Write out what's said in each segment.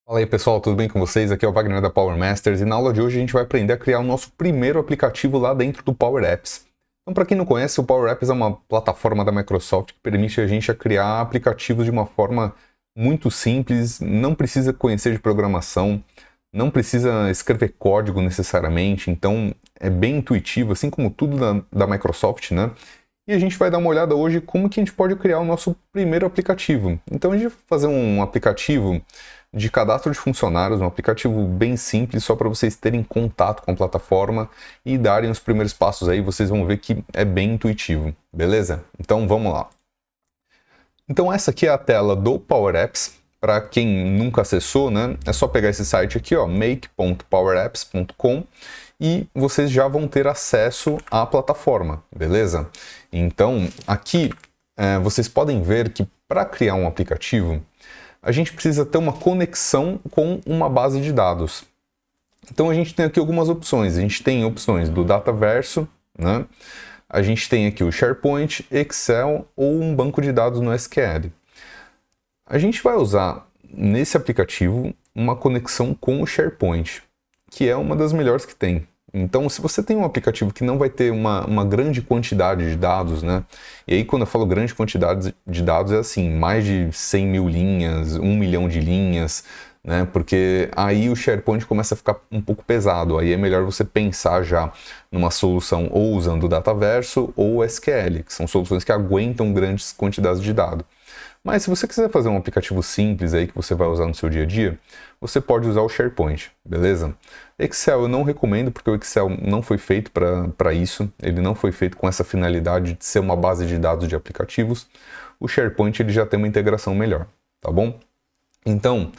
Fala aí pessoal, tudo bem com vocês? Aqui é o Wagner da Power Masters e na aula de hoje a gente vai aprender a criar o nosso primeiro aplicativo lá dentro do Power Apps. Então, para quem não conhece, o Power Apps é uma plataforma da Microsoft que permite a gente a criar aplicativos de uma forma muito simples, não precisa conhecer de programação, não precisa escrever código necessariamente, então é bem intuitivo, assim como tudo da Microsoft, né? E a gente vai dar uma olhada hoje como que a gente pode criar o nosso primeiro aplicativo. Então a gente vai fazer um aplicativo de cadastro de funcionários, um aplicativo bem simples, só para vocês terem contato com a plataforma e darem os primeiros passos aí, vocês vão ver que é bem intuitivo, beleza? Então vamos lá. Então essa aqui é a tela do Power Apps. Para quem nunca acessou, né, é só pegar esse site aqui, ó, make.powerapps.com, e vocês já vão ter acesso à plataforma, beleza? Então aqui vocês podem ver que para criar um aplicativo a gente precisa ter uma conexão com uma base de dados. Então a gente tem aqui algumas opções. A gente tem opções do Dataverso, né? A gente tem aqui o SharePoint, Excel ou um banco de dados no SQL. A gente vai usar nesse aplicativo uma conexão com o SharePoint, que é uma das melhores que tem. Então, se você tem um aplicativo que não vai ter uma grande quantidade de dados, né? E aí, quando eu falo grande quantidade de dados, é assim, mais de 100 mil linhas, 1 milhão de linhas, né? Porque aí o SharePoint começa a ficar um pouco pesado. Aí é melhor você pensar já numa solução ou usando o Dataverso ou o SQL, que são soluções que aguentam grandes quantidades de dados. Mas se você quiser fazer um aplicativo simples aí que você vai usar no seu dia a dia, você pode usar o SharePoint, beleza? Excel eu não recomendo porque o Excel não foi feito para isso, ele não foi feito com essa finalidade de ser uma base de dados de aplicativos. O SharePoint ele já tem uma integração melhor, tá bom? Então,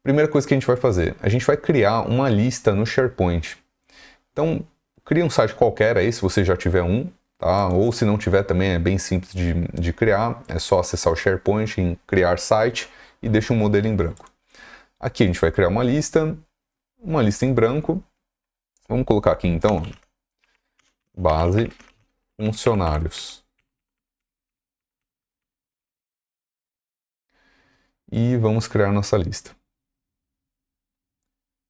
primeira coisa que a gente vai fazer, a gente vai criar uma lista no SharePoint. Então, cria um site qualquer aí, se você já tiver um, tá? Ou se não tiver também é bem simples de criar, é só acessar o SharePoint em criar site e deixa um modelo em branco. Aqui a gente vai criar uma lista em branco. Vamos colocar aqui então, base funcionários. E vamos criar nossa lista.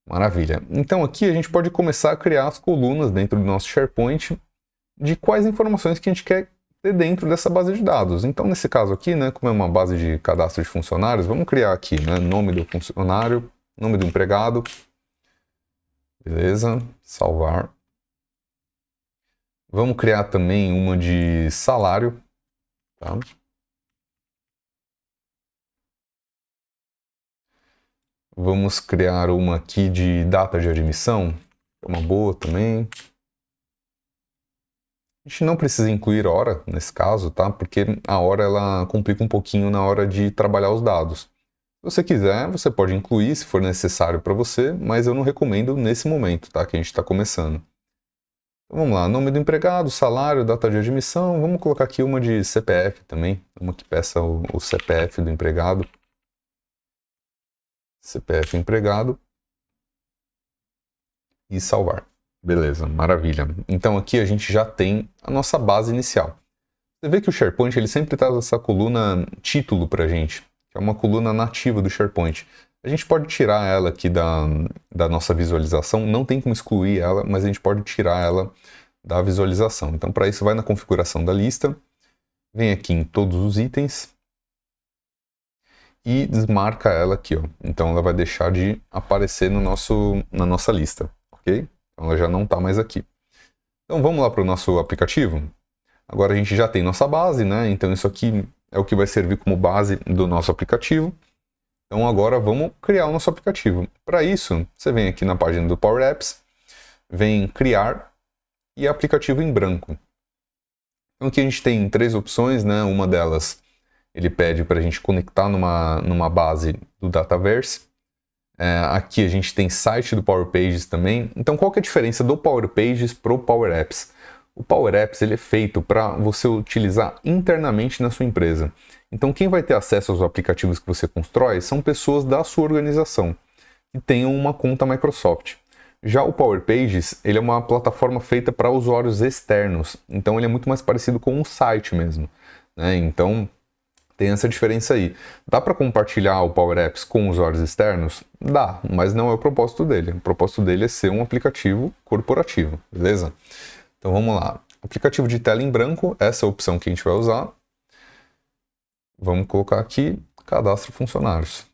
Maravilha. Então aqui a gente pode começar a criar as colunas dentro do nosso SharePoint de quais informações que a gente quer ter dentro dessa base de dados. Então, nesse caso aqui, né, como é uma base de cadastro de funcionários, vamos criar aqui, né, nome do funcionário, nome do empregado, beleza, salvar. Vamos criar também uma de salário, tá? Vamos criar uma aqui de data de admissão, é uma boa também. A gente não precisa incluir hora nesse caso, tá? Porque a hora ela complica um pouquinho na hora de trabalhar os dados. Se você quiser, você pode incluir se for necessário para você, mas eu não recomendo nesse momento, tá? Que a gente está começando. Então, vamos lá, nome do empregado, salário, data de admissão. Vamos colocar aqui uma de CPF também, uma que peça o CPF do empregado. CPF empregado. E salvar. Beleza, maravilha. Então aqui a gente já tem a nossa base inicial. Você vê que o SharePoint ele sempre traz essa coluna título para a gente, que é uma coluna nativa do SharePoint. A gente pode tirar ela aqui da nossa visualização, não tem como excluir ela, mas a gente pode tirar ela da visualização. Então para isso vai na configuração da lista, vem aqui em todos os itens e desmarca ela aqui, ó. Então ela vai deixar de aparecer no na nossa lista, ok? Então ela já não está mais aqui. Então vamos lá para o nosso aplicativo. Agora a gente já tem nossa base, né? Então isso aqui é o que vai servir como base do nosso aplicativo. Então agora vamos criar o nosso aplicativo. Para isso, você vem aqui na página do Power Apps, vem criar e aplicativo em branco. Então aqui a gente tem três opções, né? Uma delas ele pede para a gente conectar numa base do Dataverse. Aqui a gente tem site do Power Pages também. Então qual que é a diferença do Power Pages para o Power Apps? O Power Apps ele é feito para você utilizar internamente na sua empresa. Então quem vai ter acesso aos aplicativos que você constrói são pessoas da sua organização que tenham uma conta Microsoft. Já o Power Pages ele é uma plataforma feita para usuários externos. Então ele é muito mais parecido com um site mesmo, né? Então Tem essa diferença aí. Dá para compartilhar o Power Apps com usuários externos? Dá, mas não é o propósito dele. O propósito dele é ser um aplicativo corporativo, beleza? Então vamos lá. Aplicativo de tela em branco, essa é a opção que a gente vai usar. Vamos colocar aqui, cadastro funcionários.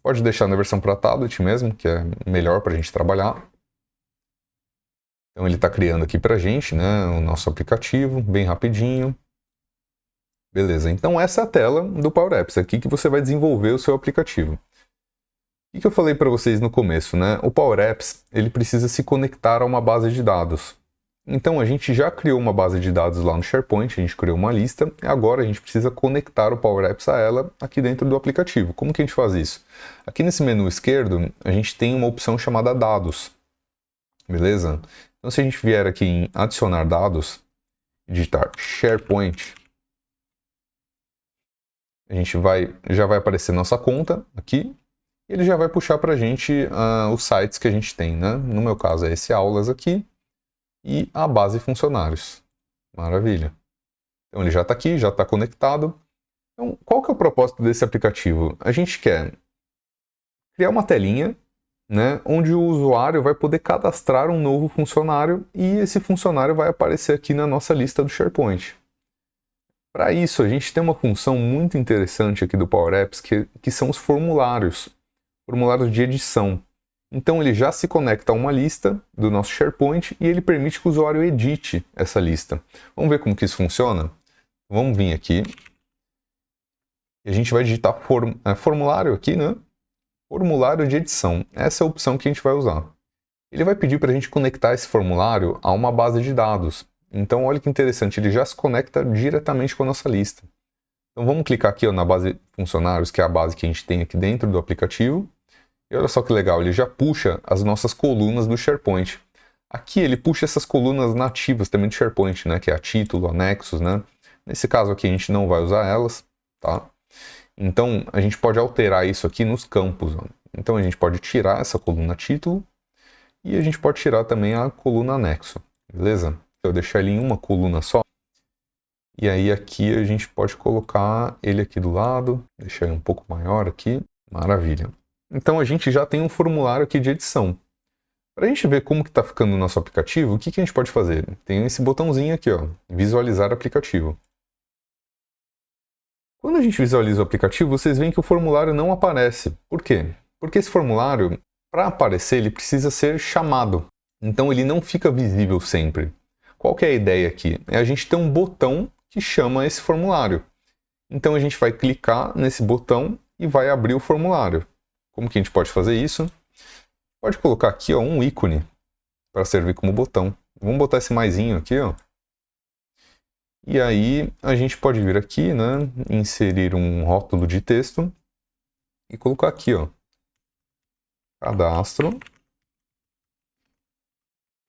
Pode deixar na versão para tablet mesmo, que é melhor para a gente trabalhar. Então ele está criando aqui para a gente, né, o nosso aplicativo, bem rapidinho. Beleza, então essa é a tela do Power Apps, aqui que você vai desenvolver o seu aplicativo. O que eu falei para vocês no começo, né? O Power Apps, ele precisa se conectar a uma base de dados. Então a gente já criou uma base de dados lá no SharePoint, a gente criou uma lista, e agora a gente precisa conectar o Power Apps a ela aqui dentro do aplicativo. Como que a gente faz isso? Aqui nesse menu esquerdo, a gente tem uma opção chamada Dados. Beleza? Então se a gente vier aqui em Adicionar Dados, digitar SharePoint, a gente já vai aparecer nossa conta aqui, e ele já vai puxar para a gente os sites que a gente tem, né? No meu caso é esse Aulas aqui, e a base funcionários. Maravilha. Então ele já está aqui, já está conectado. Então qual que é o propósito desse aplicativo? A gente quer criar uma telinha, né, onde o usuário vai poder cadastrar um novo funcionário e esse funcionário vai aparecer aqui na nossa lista do SharePoint. Para isso, a gente tem uma função muito interessante aqui do Power Apps, que são os formulários de edição. Então ele já se conecta a uma lista do nosso SharePoint e ele permite que o usuário edite essa lista. Vamos ver como que isso funciona? Vamos vir aqui e a gente vai digitar formulário aqui, né? Formulário de edição. Essa é a opção que a gente vai usar. Ele vai pedir para a gente conectar esse formulário a uma base de dados. Então olha que interessante, ele já se conecta diretamente com a nossa lista. Então vamos clicar aqui ó, na base funcionários, que é a base que a gente tem aqui dentro do aplicativo. E olha só que legal, ele já puxa as nossas colunas do SharePoint. Aqui ele puxa essas colunas nativas também do SharePoint, né, que é a título, anexos, né? Nesse caso aqui a gente não vai usar elas, tá? Então a gente pode alterar isso aqui nos campos. Ó. Então a gente pode tirar essa coluna título e a gente pode tirar também a coluna anexo, beleza? Eu deixar ele em uma coluna só. E aí aqui a gente pode colocar ele aqui do lado, deixar ele um pouco maior aqui. Maravilha. Então a gente já tem um formulário aqui de edição. Para a gente ver como que está ficando o nosso aplicativo, o que a gente pode fazer? Tem esse botãozinho aqui, ó, visualizar aplicativo. Quando a gente visualiza o aplicativo, vocês veem que o formulário não aparece. Por quê? Porque esse formulário, para aparecer, ele precisa ser chamado. Então ele não fica visível sempre. Qual que é a ideia aqui? É a gente ter um botão que chama esse formulário. Então a gente vai clicar nesse botão e vai abrir o formulário. Como que a gente pode fazer isso? Pode colocar aqui ó, um ícone para servir como botão. Vamos botar esse maisinho aqui, ó. E aí a gente pode vir aqui, né, inserir um rótulo de texto e colocar aqui, ó, cadastro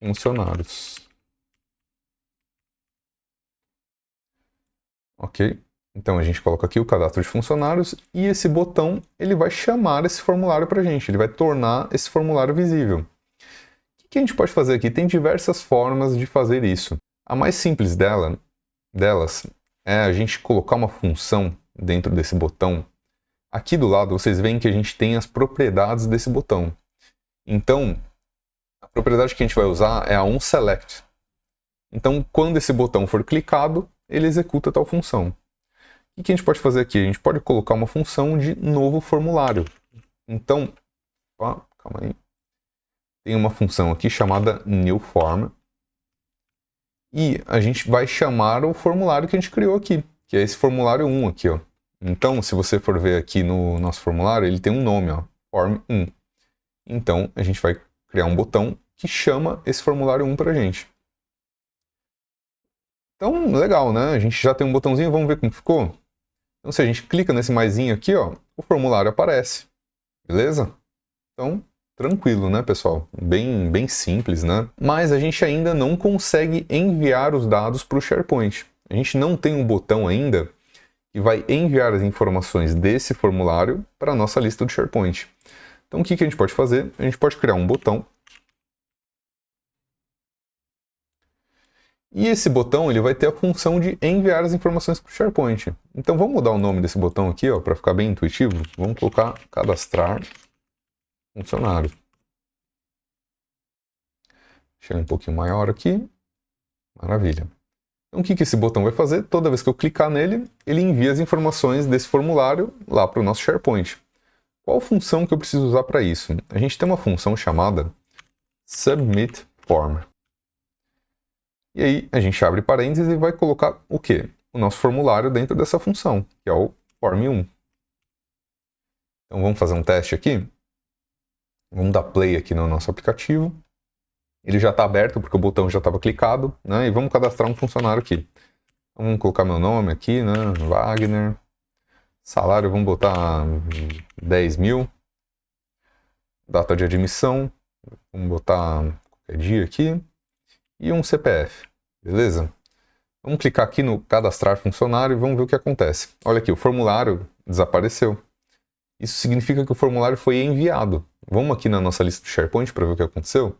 funcionários. Ok? Então a gente coloca aqui o cadastro de funcionários e esse botão ele vai chamar esse formulário para a gente, ele vai tornar esse formulário visível. O que a gente pode fazer aqui? Tem diversas formas de fazer isso. A mais simples delas é a gente colocar uma função dentro desse botão. Aqui do lado vocês veem que a gente tem as propriedades desse botão. Então a propriedade que a gente vai usar é a onSelect. Então quando esse botão for clicado, ele executa tal função. O que a gente pode fazer aqui? A gente pode colocar uma função de novo formulário. Então, calma aí. Tem uma função aqui chamada newForm. E a gente vai chamar o formulário que a gente criou aqui, que é esse formulário 1 aqui, ó. Então, se você for ver aqui no nosso formulário, ele tem um nome, ó, Form 1. Então, a gente vai criar um botão que chama esse formulário 1 para a gente. Então, legal, né? A gente já tem um botãozinho, vamos ver como ficou? Então, se a gente clica nesse maisinho aqui, ó, o formulário aparece. Beleza? Então, tranquilo, né, pessoal? Bem simples, né? Mas a gente ainda não consegue enviar os dados para o SharePoint. A gente não tem um botão ainda que vai enviar as informações desse formulário para a nossa lista do SharePoint. Então, o que a gente pode fazer? A gente pode criar um botão. E esse botão ele vai ter a função de enviar as informações para o SharePoint. Então vamos mudar o nome desse botão aqui, para ficar bem intuitivo. Vamos colocar cadastrar funcionário. Deixar ele um pouquinho maior aqui. Maravilha. Então o que esse botão vai fazer? Toda vez que eu clicar nele, ele envia as informações desse formulário lá para o nosso SharePoint. Qual função que eu preciso usar para isso? A gente tem uma função chamada Submit Form. E aí a gente abre parênteses e vai colocar o quê? O nosso formulário dentro dessa função, que é o Form 1. Então vamos fazer um teste aqui. Vamos dar play aqui no nosso aplicativo. Ele já está aberto porque o botão já estava clicado, né? E vamos cadastrar um funcionário aqui. Então, vamos colocar meu nome aqui, né? Wagner. Salário, vamos botar 10 mil. Data de admissão, vamos botar qualquer dia aqui. E um CPF, beleza? Vamos clicar aqui no cadastrar funcionário e vamos ver o que acontece. Olha aqui, o formulário desapareceu. Isso significa que o formulário foi enviado. Vamos aqui na nossa lista do SharePoint para ver o que aconteceu?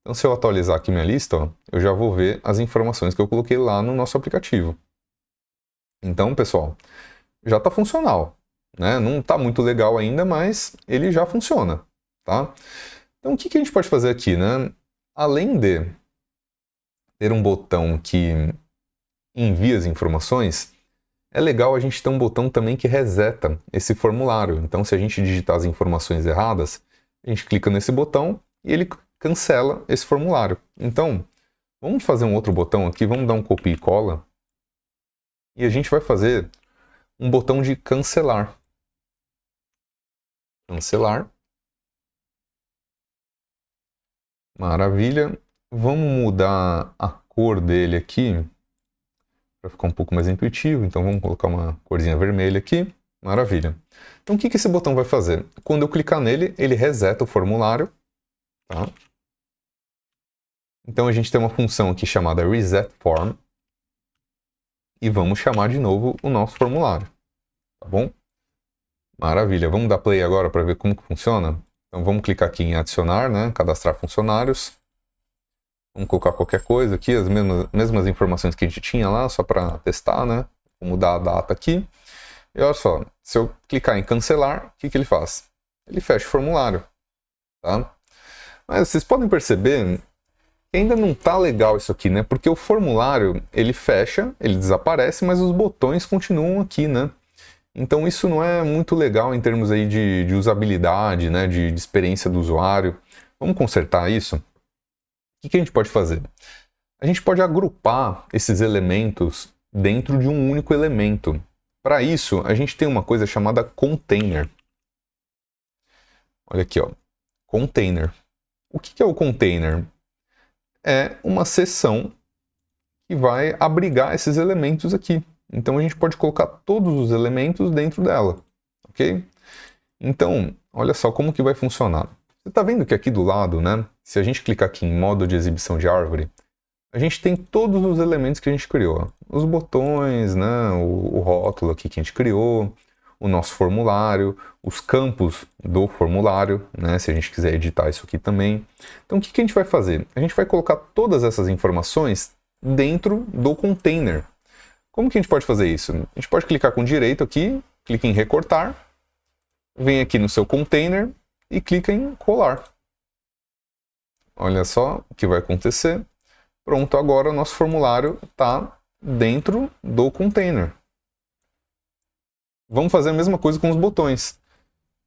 Então, se eu atualizar aqui minha lista, ó, eu já vou ver as informações que eu coloquei lá no nosso aplicativo. Então, pessoal, já está funcional, né? Não está muito legal ainda, mas ele já funciona, tá? Então, o que a gente pode fazer aqui, né? Além de ter um botão que envia as informações, é legal a gente ter um botão também que reseta esse formulário. Então, se a gente digitar as informações erradas, a gente clica nesse botão e ele cancela esse formulário. Então, vamos fazer um outro botão aqui, vamos dar um copia e cola. E a gente vai fazer um botão de cancelar. Cancelar. Maravilha. Vamos mudar a cor dele aqui para ficar um pouco mais intuitivo. Então vamos colocar uma corzinha vermelha aqui. Maravilha. Então o que esse botão vai fazer? Quando eu clicar nele, ele reseta o formulário. Tá? Então a gente tem uma função aqui chamada Reset Form. E vamos chamar de novo o nosso formulário. Tá bom? Maravilha. Vamos dar play agora para ver como que funciona? Então vamos clicar aqui em adicionar, né? Cadastrar funcionários. Vamos colocar qualquer coisa aqui, as mesmas informações que a gente tinha lá, só para testar, né? Vou mudar a data aqui. E olha só, se eu clicar em cancelar, o que ele faz? Ele fecha o formulário, tá? Mas vocês podem perceber que ainda não tá legal isso aqui, né? Porque o formulário, ele fecha, ele desaparece, mas os botões continuam aqui, né? Então isso não é muito legal em termos aí de usabilidade, né? De experiência do usuário. Vamos consertar isso? O que a gente pode fazer? A gente pode agrupar esses elementos dentro de um único elemento. Para isso, a gente tem uma coisa chamada container. Olha aqui, ó. Container. O que é o container? É uma seção que vai abrigar esses elementos aqui. Então a gente pode colocar todos os elementos dentro dela, ok? Então, olha só como que vai funcionar. Você está vendo que aqui do lado, né? Se a gente clicar aqui em modo de exibição de árvore, a gente tem todos os elementos que a gente criou. Ó. Os botões, né? O rótulo aqui que a gente criou, o nosso formulário, os campos do formulário, né? Se a gente quiser editar isso aqui também. Então o que a gente vai fazer? A gente vai colocar todas essas informações dentro do container. Como que a gente pode fazer isso? A gente pode clicar com direito aqui, clica em recortar, vem aqui no seu container e clica em colar. Olha só o que vai acontecer. Pronto, agora o nosso formulário está dentro do container. Vamos fazer a mesma coisa com os botões.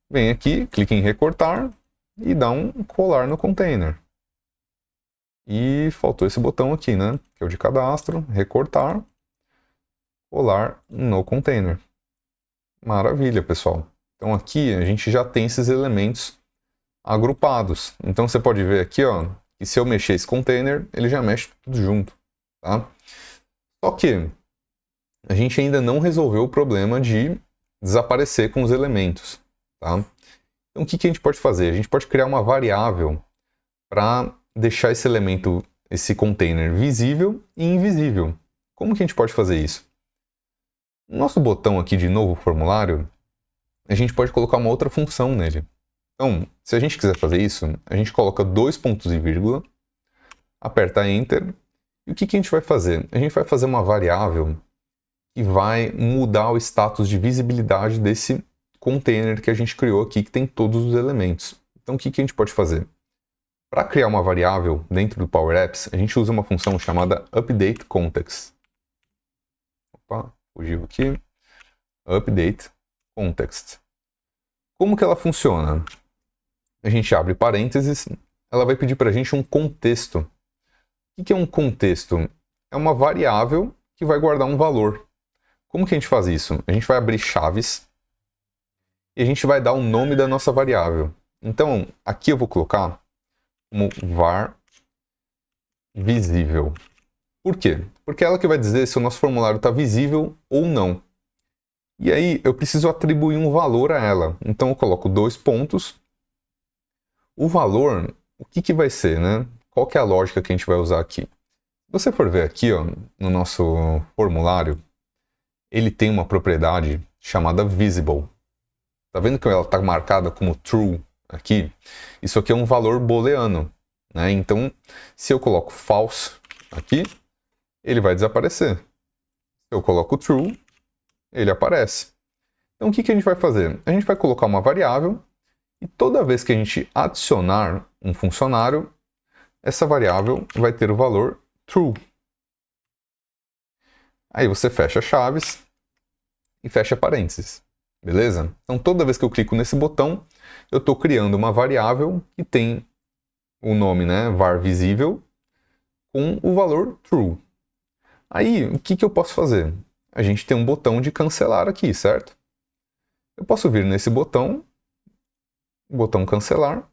Vem aqui, clica em recortar e dá um colar no container. E faltou esse botão aqui, né? Que é o de cadastro, recortar, colar no container. Maravilha, pessoal. Então aqui a gente já tem esses elementos agrupados. Então você pode ver aqui, ó, que se eu mexer esse container, ele já mexe tudo junto, tá? Só que a gente ainda não resolveu o problema de desaparecer com os elementos, tá? Então o que a gente pode fazer? A gente pode criar uma variável para deixar esse elemento, esse container visível e invisível. Como que a gente pode fazer isso? No nosso botão aqui de novo formulário, a gente pode colocar uma outra função nele. Então, se a gente quiser fazer isso, a gente coloca 2 pontos e vírgula, aperta Enter E o que a gente vai fazer? A gente vai fazer uma variável que vai mudar o status de visibilidade desse container que a gente criou aqui, que tem todos os elementos. Então o que a gente pode fazer? Para criar uma variável dentro do Power Apps, a gente usa uma função chamada updateContext. Opa, fugiu aqui. updateContext. Como que ela funciona? A gente abre parênteses, ela vai pedir para a gente um contexto. O que é um contexto? É uma variável que vai guardar um valor. Como que a gente faz isso? A gente vai abrir chaves e a gente vai dar o nome da nossa variável. Então, aqui eu vou colocar como var visível. Por quê? Porque é ela que vai dizer se o nosso formulário está visível ou não. E aí eu preciso atribuir um valor a ela. Então eu coloco 2 pontos. O valor, o que vai ser, né? Qual que é a lógica que a gente vai usar aqui? Se você for ver aqui, ó, no nosso formulário, ele tem uma propriedade chamada visible. Tá vendo que ela está marcada como true aqui? Isso aqui é um valor booleano, né? Então, se eu coloco false aqui, ele vai desaparecer. Se eu coloco true, ele aparece. Então, o que a gente vai fazer? A gente vai colocar uma variável e toda vez que a gente adicionar um funcionário, essa variável vai ter o valor true. Aí você fecha chaves e fecha parênteses. Beleza? Então, toda vez que eu clico nesse botão, eu estou criando uma variável que tem o nome, né, var visível, com o valor true. Aí, o que eu posso fazer? A gente tem um botão de cancelar aqui, certo? Eu posso vir nesse botão cancelar,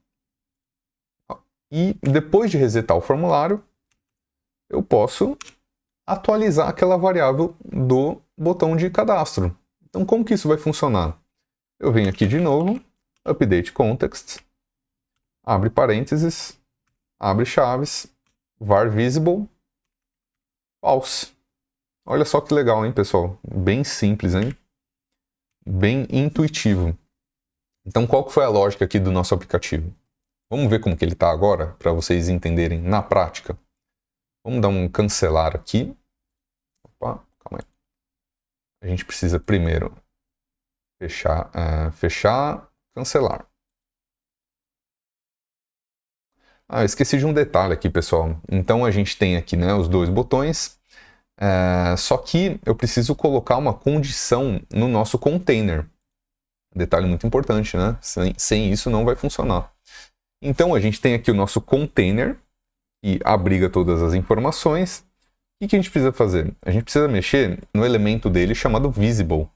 e depois de resetar o formulário, eu posso atualizar aquela variável do botão de cadastro. Então, como que isso vai funcionar? Eu venho aqui de novo, updateContext, abre parênteses, abre chaves, var visible, false. Olha só que legal, hein, pessoal? Bem simples, hein? Bem intuitivo. Então, qual que foi a lógica aqui do nosso aplicativo? Vamos ver como que ele está agora, para vocês entenderem na prática. Vamos dar um cancelar aqui. Opa, calma aí. A gente precisa primeiro fechar, cancelar. Ah, eu esqueci de um detalhe aqui, pessoal. Então a gente tem aqui, né, os 2 botões, só que eu preciso colocar uma condição no nosso container. Detalhe muito importante, né? Sem isso não vai funcionar. Então a gente tem aqui o nosso container, que abriga todas as informações. O que a gente precisa fazer? A gente precisa mexer no elemento dele chamado visible.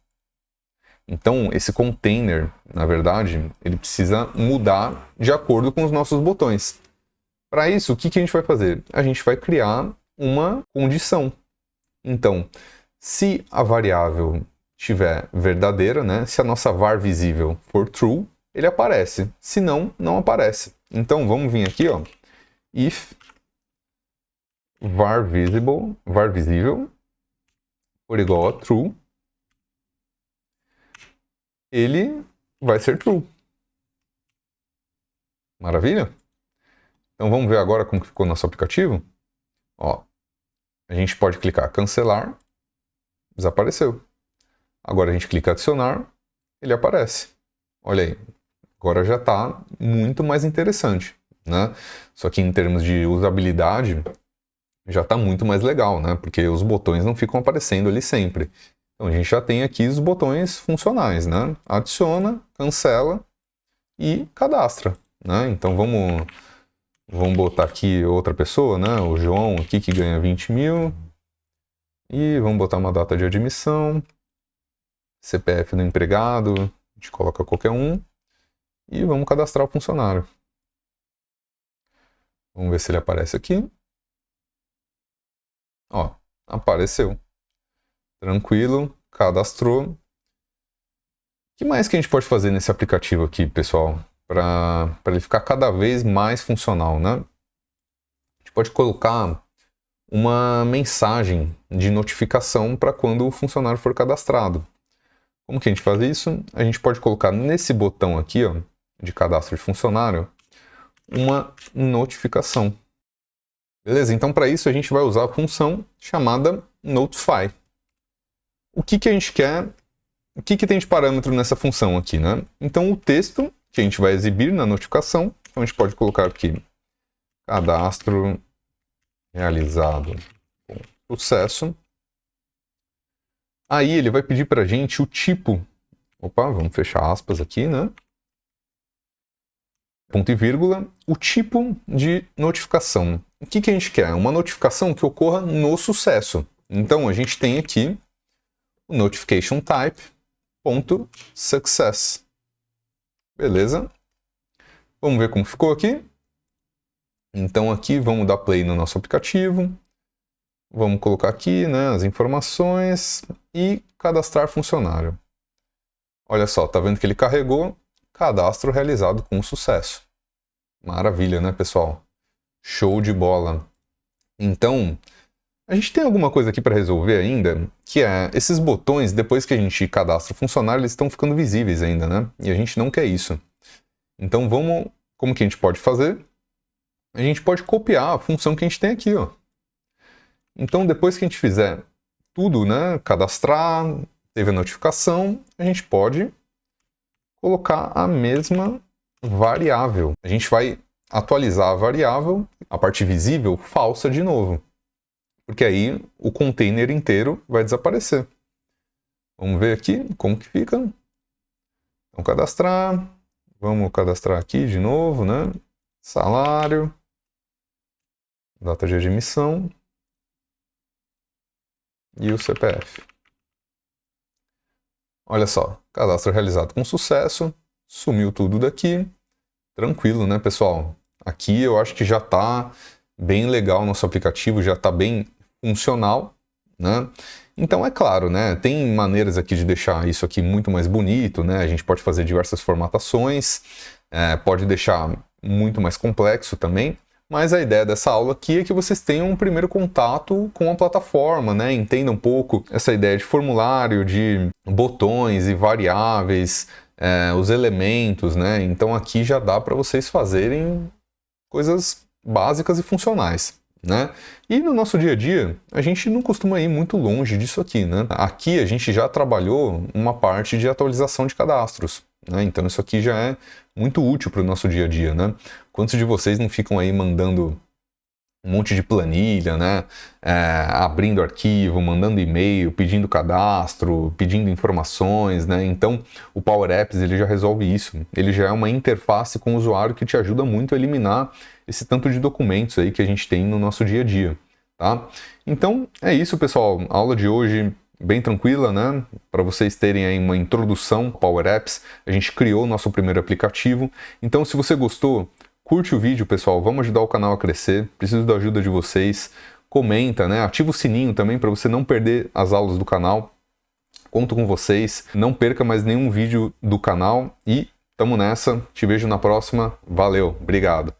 Então, esse container, na verdade, ele precisa mudar de acordo com os nossos botões. Para isso, o que a gente vai fazer? A gente vai criar uma condição. Então, se a variável estiver verdadeira, né? Se a nossa var visível for true, ele aparece. Se não, não aparece. Então, vamos vir aqui, ó. If var visível for igual a true, ele vai ser true. Maravilha? Então vamos ver agora como ficou nosso aplicativo. Ó, a gente pode clicar cancelar, desapareceu. Agora a gente clica adicionar, ele aparece. Olha aí, agora já está muito mais interessante, né? Só que em termos de usabilidade, já está muito mais legal, né? Porque os botões não ficam aparecendo ali sempre. Então a gente já tem aqui os botões funcionais, né? Adiciona, cancela e cadastra, né? Então vamos botar aqui outra pessoa, né? O João aqui que ganha 20 mil. E vamos botar uma data de admissão. CPF do empregado, a gente coloca qualquer um. E vamos cadastrar o funcionário. Vamos ver se ele aparece aqui. Ó, apareceu. Tranquilo, cadastrou. O que mais que a gente pode fazer nesse aplicativo aqui, pessoal? Para ele ficar cada vez mais funcional, né? A gente pode colocar uma mensagem de notificação para quando o funcionário for cadastrado. Como que a gente faz isso? A gente pode colocar nesse botão aqui, ó, de cadastro de funcionário, uma notificação. Beleza? Então, para isso, a gente vai usar a função chamada Notify. O que a gente quer? O que tem de parâmetro nessa função aqui, né? Então, o texto que a gente vai exibir na notificação, então a gente pode colocar aqui cadastro realizado com sucesso. Aí ele vai pedir para a gente o tipo. Opa, vamos fechar aspas aqui, né? Ponto e vírgula, o tipo de notificação. O que a gente quer? Uma notificação que ocorra no sucesso. Então, a gente tem aqui o notification type ponto success. Beleza? Vamos ver como ficou aqui. Então, aqui vamos dar play no nosso aplicativo. Vamos colocar aqui, né, as informações e cadastrar funcionário. Olha só, tá vendo que ele carregou? Cadastro realizado com sucesso. Maravilha, né, pessoal? Show de bola. Então, a gente tem alguma coisa aqui para resolver ainda, que é esses botões, depois que a gente cadastra o funcionário, eles estão ficando visíveis ainda, né? E a gente não quer isso. Então, como que a gente pode fazer? A gente pode copiar a função que a gente tem aqui, ó. Então, depois que a gente fizer tudo, né, cadastrar, teve a notificação, a gente pode colocar a mesma variável. A gente vai atualizar a variável, a parte visível, falsa de novo. Porque aí o container inteiro vai desaparecer. Vamos ver aqui como que fica. Vamos cadastrar. Vamos cadastrar aqui de novo, né? Salário. Data de admissão. E o CPF. Olha só, cadastro realizado com sucesso. Sumiu tudo daqui. Tranquilo, né, pessoal? Aqui eu acho que já está bem legal o nosso aplicativo, já está bem funcional, né? Então, é claro, né? Tem maneiras aqui de deixar isso aqui muito mais bonito, né? A gente pode fazer diversas formatações, pode deixar muito mais complexo também, mas a ideia dessa aula aqui é que vocês tenham um primeiro contato com a plataforma, né? Entendam um pouco essa ideia de formulário, de botões e variáveis, os elementos, né? Então aqui já dá para vocês fazerem coisas básicas e funcionais, né? E no nosso dia a dia, a gente não costuma ir muito longe disso aqui, né? Aqui a gente já trabalhou uma parte de atualização de cadastros, né? Então isso aqui já é muito útil para o nosso dia a dia, né? Quantos de vocês não ficam aí mandando um monte de planilha, né? Abrindo arquivo, mandando e-mail, pedindo cadastro, pedindo informações, né? Então, o Power Apps ele já resolve isso. Ele já é uma interface com o usuário que te ajuda muito a eliminar esse tanto de documentos aí que a gente tem no nosso dia a dia, tá? Então, é isso, pessoal. A aula de hoje bem tranquila, né? Para vocês terem aí uma introdução ao Power Apps. A gente criou o nosso primeiro aplicativo. Então, se você gostou, curte o vídeo, pessoal, vamos ajudar o canal a crescer, preciso da ajuda de vocês, comenta, né? Ativa o sininho também para você não perder as aulas do canal, conto com vocês, não perca mais nenhum vídeo do canal e tamo nessa, te vejo na próxima, valeu, obrigado!